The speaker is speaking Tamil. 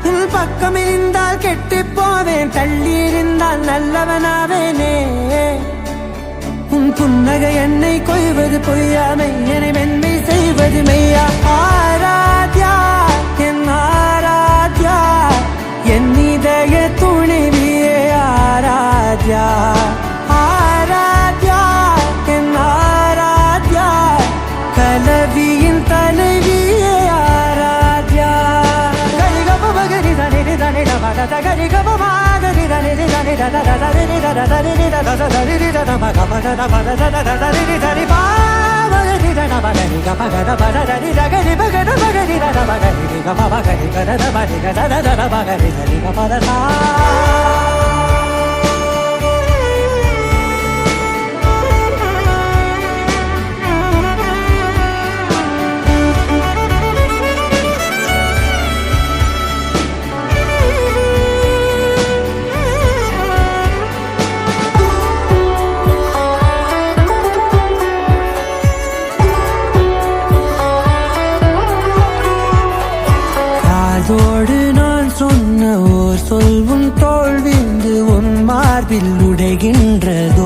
உன் பக்கம் இருந்தால் கெட்டு போவேன், தள்ளி இருந்தால் நல்லவனாவேனே. உன் புன்னகை என்னை கொய்வது பொய்யாமை, என்னை மென்மை செய்வது மெய்யா. ஆராத்யா என் ஆராத்யா, என் இதய துணிவியே ஆராத்யா. ஆராத்யா என் ஆராத்யா, கலவியின் தலைவியே ஆராத்யா. கரிகப மகரி தனி தனி டமட தகரி கப மகரி தனி தனி தத தரி தத தரி தத தரி தத மகபட தபட தத தரி தரி பா மகரி தன மகரி கபட பட தரி தகரி பகட மகரி தத மகரி கப மகரி கத மகரி கத தத மகரி தரி கபட தா. அதோடு நான் சொன்ன ஓர் சொல் உன் தோல் விந்து உன் மார்பில் உடைகின்றதோ.